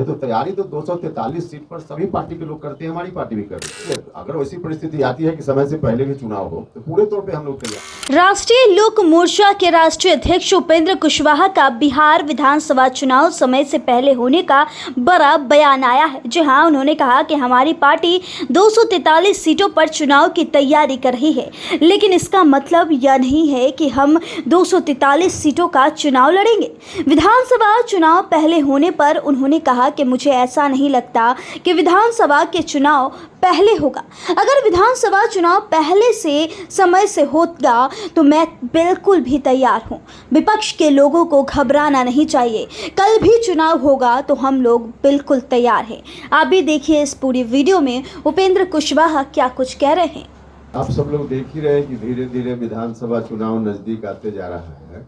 रहे, तो तैयारी तो 243 सीट पर सभी पार्टी के लोग करते हैं, हमारी पार्टी भी कर रही है। अगर वैसी परिस्थिति आती है कि समय से पहले भी चुनाव हो तो पूरे तौर पे हम लोग तैयार। राष्ट्रीय लोक मोर्चा के राष्ट्रीय अध्यक्ष उपेंद्र कुशवाहा का बिहार विधानसभा चुनाव समय से पहले होने का बड़ा बयान आया है। जी हां, उन्होंने कहा कि हमारी पार्टी 243 सीटों पर चुनाव की तैयारी कर रही है, लेकिन इसका मतलब यह नहीं है कि हम 243 सीटों का चुनाव लड़ेंगे। विधानसभा चुनाव पहले होने पर उन्होंने कहा कि मुझे ऐसा नहीं लगता कि विधानसभा के चुनाव पहले होगा। अगर विधानसभा चुनाव पहले से समय से होगा तो मैं बिल्कुल भी तैयार हूं। विपक्ष के लोगों को घबराना नहीं चाहिए। कल भी चुनाव होगा तो हम लोग बिल्कुल तैयार हैं। आप भी देखिए इस पूरी वीडियो में उपेंद्र कुशवाहा क्या कुछ कह रहे हैं। आप सब लोग देख ही रहे हैं कि धीरे धीरे विधानसभा चुनाव नजदीक आते जा रहा है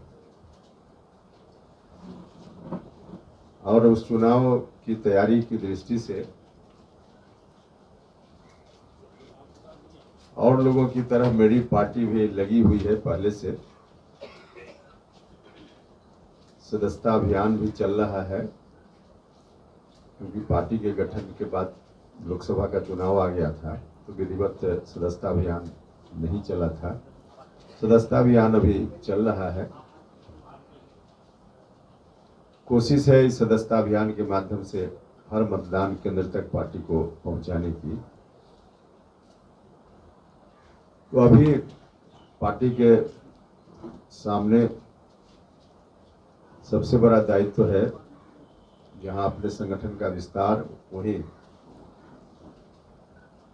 और उस चुनाव की तैयारी की दृष्टि से और लोगों की तरह मेरी पार्टी भी लगी हुई है। पहले से सदस्यता अभियान भी चल रहा है, क्योंकि पार्टी के गठन के बाद लोकसभा का चुनाव आ गया था तो विधिवत सदस्यता अभियान नहीं चला था। सदस्यता अभियान अभी चल रहा है। कोशिश है इस सदस्यता अभियान के माध्यम से हर मतदान केंद्र तक पार्टी को पहुंचाने की। तो अभी पार्टी के सामने सबसे बड़ा दायित्व है, जहां अपने संगठन का विस्तार, वहीं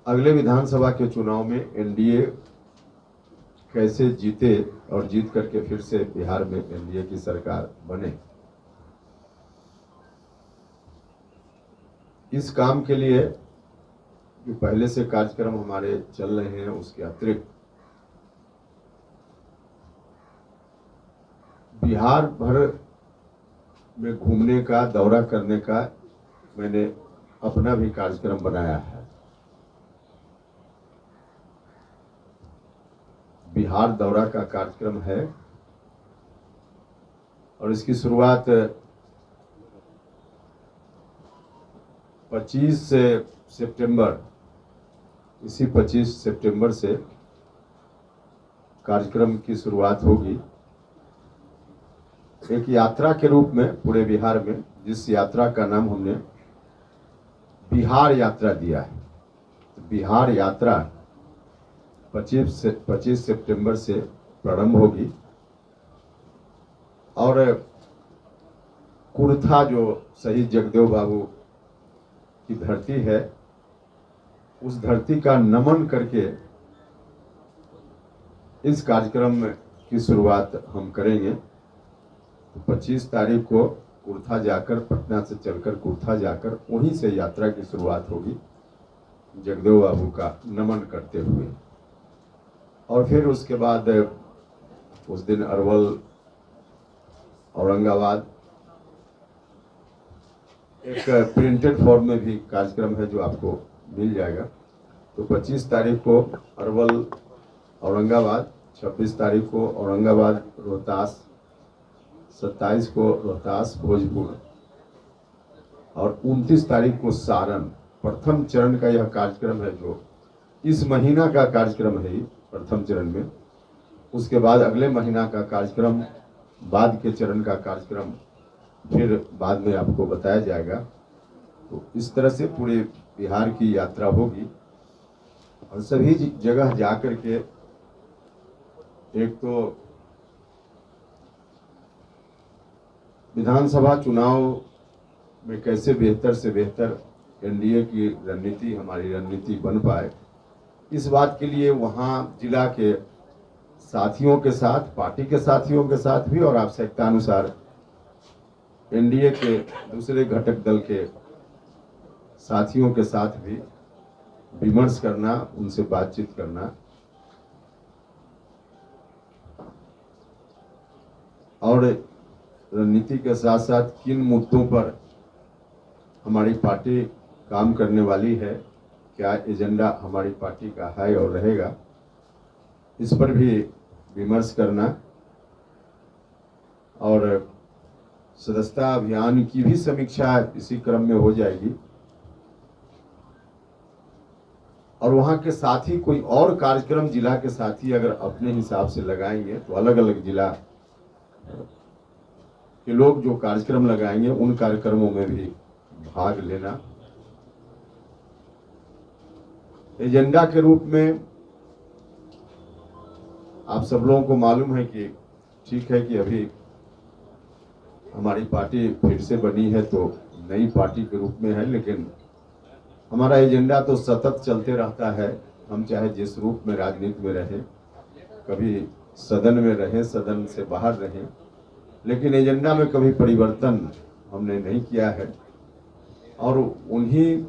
अगले विधानसभा के चुनाव में एनडीए कैसे जीते और जीत करके फिर से बिहार में एनडीए की सरकार बने। इस काम के लिए जो पहले से कार्यक्रम हमारे चल रहे हैं, उसके अतिरिक्त बिहार भर में घूमने का, दौरा करने का मैंने अपना भी कार्यक्रम बनाया है। बिहार दौरा का कार्यक्रम है और इसकी शुरुआत 25 सितंबर, इसी 25 सितंबर से कार्यक्रम की शुरुआत होगी। एक यात्रा के रूप में पूरे बिहार में, जिस यात्रा का नाम हमने बिहार यात्रा दिया है। तो बिहार यात्रा 25 सितंबर से प्रारंभ होगी और कुर्था, जो शहीद जगदेव बाबू की धरती है, उस धरती का नमन करके इस कार्यक्रम की शुरुआत हम करेंगे। तो 25 तारीख को कुर्था जाकर, पटना से चलकर कुर्था जाकर वहीं से यात्रा की शुरुआत होगी, जगदेव बाबू का नमन करते हुए। और फिर उसके बाद उस दिन अरवल, औरंगाबाद, एक प्रिंटेड फॉर्म में भी कार्यक्रम है जो आपको मिल जाएगा। तो 25 तारीख को अरवल, औरंगाबाद, 26 तारीख को औरंगाबाद रोहतास, 27 को रोहतास भोजपुर और 29 तारीख को सारण। प्रथम चरण का यह कार्यक्रम है, जो इस महीना का कार्यक्रम है ही प्रथम चरण में। उसके बाद अगले महीना का कार्यक्रम, बाद के चरण का कार्यक्रम फिर बाद में आपको बताया जाएगा। तो इस तरह से पूरे बिहार की यात्रा होगी और सभी जगह जाकर के एक तो विधानसभा चुनाव में कैसे बेहतर से बेहतर एनडीए की रणनीति, हमारी रणनीति बन पाए, इस बात के लिए वहाँ जिला के साथियों के साथ, पार्टी के साथियों के साथ भी और आवश्यकता अनुसार एनडीए के दूसरे घटक दल के साथियों के साथ भी विमर्श करना, उनसे बातचीत करना और रणनीति के साथ साथ किन मुद्दों पर हमारी पार्टी काम करने वाली है, क्या एजेंडा हमारी पार्टी का है और रहेगा, इस पर भी विमर्श करना और सदस्यता अभियान की भी समीक्षा इसी क्रम में हो जाएगी। और वहाँ के साथी कोई और कार्यक्रम जिला के साथी अगर अपने हिसाब से लगाएंगे तो अलग अलग जिला के लोग जो कार्यक्रम लगाएंगे उन कार्यक्रमों में भी भाग लेना। एजेंडा के रूप में आप सब लोगों को मालूम है कि ठीक है कि अभी हमारी पार्टी फिर से बनी है तो नई पार्टी के रूप में है, लेकिन हमारा एजेंडा तो सतत चलते रहता है। हम चाहे जिस रूप में राजनीति में रहें, कभी सदन में रहें, सदन से बाहर रहें, लेकिन एजेंडा में कभी परिवर्तन हमने नहीं किया है। और उन्हीं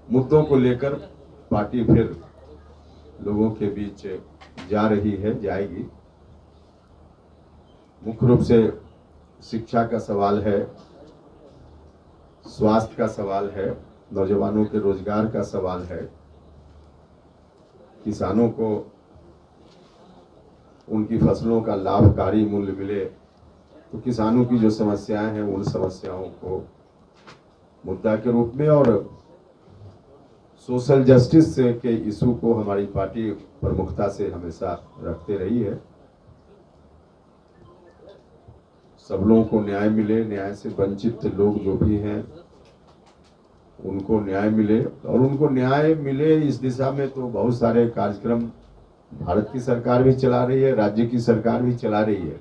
मुद्दों को लेकर पार्टी फिर लोगों के बीच जा रही है, जाएगी। मुख्य रूप से शिक्षा का सवाल है, स्वास्थ्य का सवाल है, नौजवानों के रोजगार का सवाल है, किसानों को उनकी फसलों का लाभकारी मूल्य मिले, तो किसानों की जो समस्याएं हैं उन समस्याओं को मुद्दा के रूप में, और सोशल जस्टिस के इशू को हमारी पार्टी प्रमुखता से हमेशा रखते रही है। सब लोगों को न्याय मिले, न्याय से वंचित लोग जो भी हैं उनको न्याय मिले, और उनको न्याय मिले इस दिशा में तो बहुत सारे कार्यक्रम भारत की सरकार भी चला रही है, राज्य की सरकार भी चला रही है।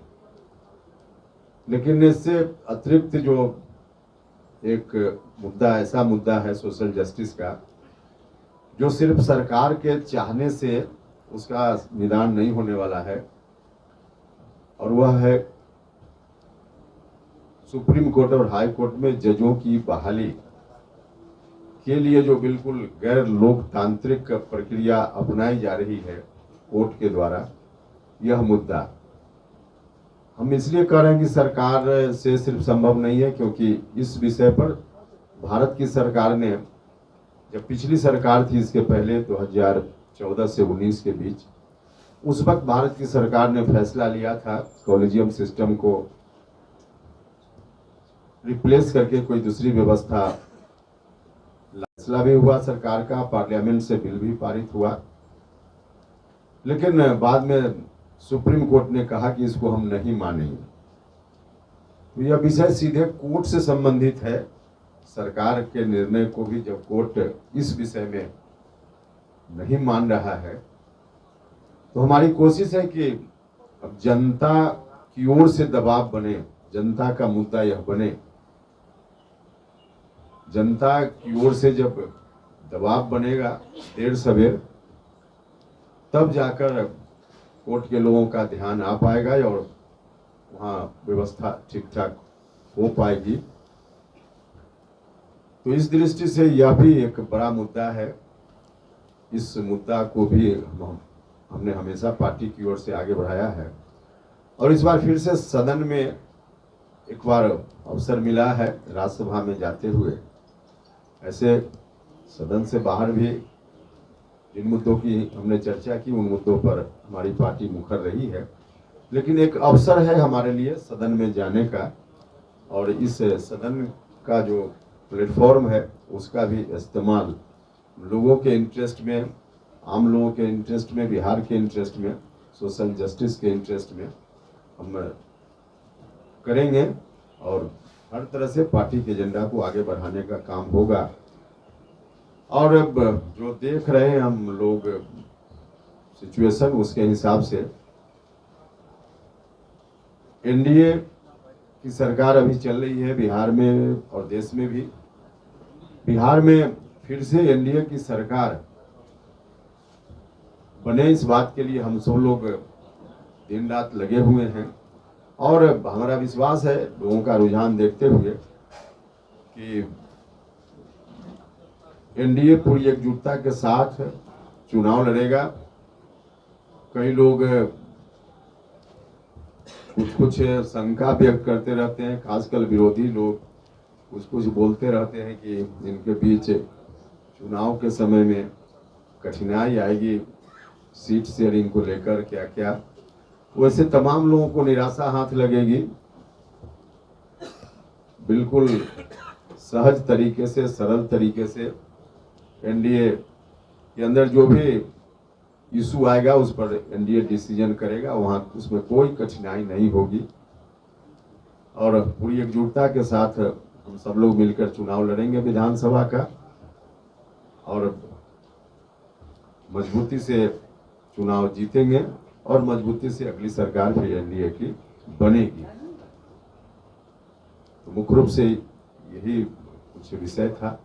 लेकिन इससे अतिरिक्त जो एक मुद्दा, ऐसा मुद्दा है सोशल जस्टिस का, जो सिर्फ सरकार के चाहने से उसका निदान नहीं होने वाला है, और वह है सुप्रीम कोर्ट और हाई कोर्ट में जजों की बहाली के लिए जो बिल्कुल गैर लोकतांत्रिक प्रक्रिया अपनाई जा रही है कोर्ट के द्वारा, यह मुद्दा हम इसलिए कह रहे हैं कि सरकार से सिर्फ संभव नहीं है, क्योंकि इस विषय पर भारत की सरकार ने, जब पिछली सरकार थी इसके पहले 2014 से 19 के बीच, उस वक्त भारत की सरकार ने फैसला लिया था कॉलेजियम सिस्टम को रिप्लेस करके कोई दूसरी व्यवस्था, फैसला भी हुआ सरकार का, पार्लियामेंट से बिल भी पारित हुआ, लेकिन बाद में सुप्रीम कोर्ट ने कहा कि इसको हम नहीं मानेंगे। तो यह विषय सीधे कोर्ट से संबंधित है। सरकार के निर्णय को भी जब कोर्ट इस विषय में नहीं मान रहा है, तो हमारी कोशिश है कि अब जनता की ओर से दबाव बने, जनता का मुद्दा यह बने। जनता की ओर से जब दबाव बनेगा देर सवेर, तब जाकर कोर्ट के लोगों का ध्यान आ पाएगा और वहाँ व्यवस्था ठीक ठाक हो पाएगी। तो इस दृष्टि से यह भी एक बड़ा मुद्दा है। इस मुद्दा को भी हमने हमेशा पार्टी की ओर से आगे बढ़ाया है, और इस बार फिर से सदन में एक बार अवसर मिला है राज्यसभा में जाते हुए। ऐसे सदन से बाहर भी जिन मुद्दों की हमने चर्चा की, उन मुद्दों पर हमारी पार्टी मुखर रही है, लेकिन एक अवसर है हमारे लिए सदन में जाने का, और इस सदन का जो प्लेटफॉर्म है उसका भी इस्तेमाल लोगों के इंटरेस्ट में, आम लोगों के इंटरेस्ट में, बिहार के इंटरेस्ट में, सोशल जस्टिस के इंटरेस्ट में हम करेंगे, और हर तरह से पार्टी के एजेंडा को आगे बढ़ाने का काम होगा। और अब जो देख रहे हैं हम लोग सिचुएशन, उसके हिसाब से एनडीए की सरकार अभी चल रही है बिहार में और देश में भी। बिहार में फिर से एनडीए की सरकार बने, इस बात के लिए हम सब लोग दिन रात लगे हुए हैं, और हमारा विश्वास है लोगों का रुझान देखते हुए कि एनडीए पूरी एकजुटता के साथ चुनाव लड़ेगा। कई लोग कुछ शंका व्यक्त करते रहते हैं, खासकर विरोधी लोग कुछ बोलते रहते हैं कि इनके बीच चुनाव के समय में कठिनाई आएगी, सीट शेयरिंग को लेकर क्या क्या। वैसे तमाम लोगों को निराशा हाथ लगेगी बिल्कुल सहज तरीके से, सरल तरीके से एनडीए के अंदर जो भी इशू आएगा उस पर एनडीए डिसीजन करेगा, वहाँ उसमें कोई कठिनाई नहीं होगी। और पूरी एकजुटता के साथ हम सब लोग मिलकर चुनाव लड़ेंगे विधानसभा का, और मजबूती से चुनाव जीतेंगे और मजबूती से अगली सरकार भी एनडीए की बनेगी। तो मुख्य रूप से यही कुछ विषय था।